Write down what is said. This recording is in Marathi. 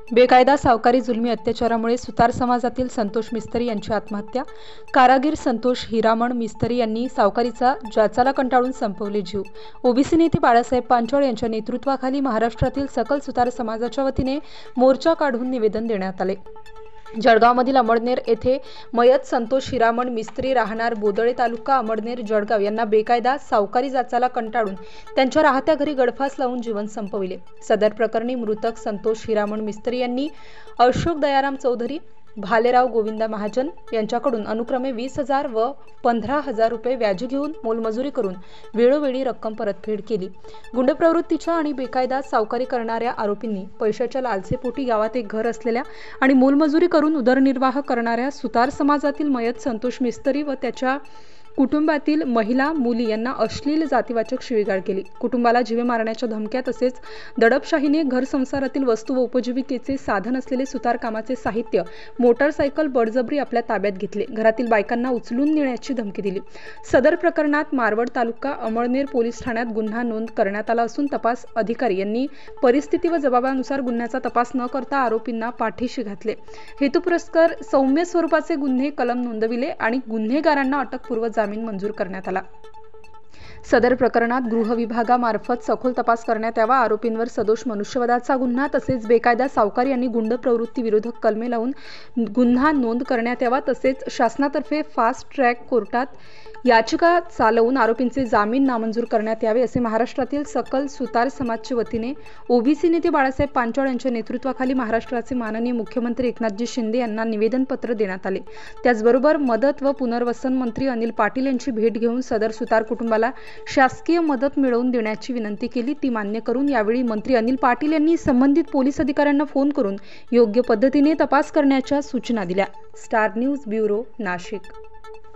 बेकायदा सावकारी जुलमी अत्याचारामुळे सुतार समाजातील संतोष मिस्त्री यांची आत्महत्या। कारागीर संतोष हिरामण मिस्त्री यांनी सावकारीचा जाचाला कंटाळून संपवले जीव। ओबीसी नेते बाळासाहेब पांचाळ यांच्या नेतृत्वाखाली महाराष्ट्रातील सकल सुतार समाजाच्या वतीने मोर्चा काढून निवेदन देण्यात आले। जळगावमधील अमळनेर येथे मयत संतोष हिरामण मिस्त्री राहणार बोदळे तालुका अमळनेर जळगाव यांना बेकायदा सावकारी जाचाला कंटाळून त्यांच्या राहत्या घरी गळफास लावून जीवन संपविले। सदर प्रकरणी मृतक संतोष हिरामण मिस्त्री यांनी अशोक दयाराम चौधरी, भालेराव गोविंदा महाजन यांच्याकडून अनुक्रमे 20,000 व 15,000 रुपये व्याज घेऊन मोलमजुरी करून वेळोवेळी रक्कम परतफेड केली। गुंडप्रवृत्तीच्या आणि बेकायदा सावकारी करणाऱ्या आरोपींनी पैशाच्या लालसेपोटी गावात एक घर असलेल्या आणि मोलमजुरी करून उदरनिर्वाह करणाऱ्या सुतार समाजातील मयत संतोष मिस्त्री व त्याच्या कुटुंबातील महिला मुली यांना अश्लील जातीवाचक शिवीगाळ केली। कुटुंबाला जीवे मारण्याच्या धमक्या तसेच दडपशाहीने घर संसारातील वस्तू व उपजीविकेचे साधन असलेले सुतार कामाचे साहित्य, मोटारसायकल बळजबरी आपल्या ताब्यात घेतले। घरातील बायकांना उचलून नेण्याची धमकी दिली। सदर प्रकरणात मारवड तालुका अमळनेर पोलीस ठाण्यात गुन्हा नोंद करण्यात आला असून तपास अधिकारी यांनी परिस्थिती व जबाबानुसार गुन्ह्याचा तपास न करता आरोपींना पाठीशी घातले। हेतुपुरस्सर सौम्य स्वरूपाचे गुन्हे कलम नोंदविले आणि गुन्हेगारांना अटकपूर्व जामीन मंजूर करण्यात आला। सदर प्रकरणात गृह विभागामार्फत सखोल तपास करण्यात यावा। आरोपींवर सदोष मनुष्यवधाचा गुन्हा तसेच बेकायदा सावकारी आणि गुंड प्रवृत्ती विरोधक कलमे लावून गुन्हा नोंद करण्यात यावा। तसेच शासनातर्फे फास्ट ट्रॅक कोर्टात याचिका चालवून आरोपींचे जामीन नामंजूर करण्यात यावे असे महाराष्ट्रातील सकल सुतार समाजच्या वतीने ओबीसी नेते बाळासाहेब पांचाळ यांच्या नेतृत्वाखाली महाराष्ट्राचे माननीय मुख्यमंत्री एकनाथजी शिंदे यांना निवेदन पत्र देण्यात आले। त्याचबरोबर मदत व पुनर्वसन मंत्री अनिल पाटील यांची भेट घेऊन सदर सुतार कुटुंबाला शासकीय मदत मिळवून देण्याची विनंती केली, ती मान्य करून यावेळी मंत्री अनिल पाटील यांनी संबंधित पोलीस अधिकाऱ्यांना फोन करून योग्य पद्धतीने तपास करण्याच्या सूचना दिल्या। Star news bureau, Nashik.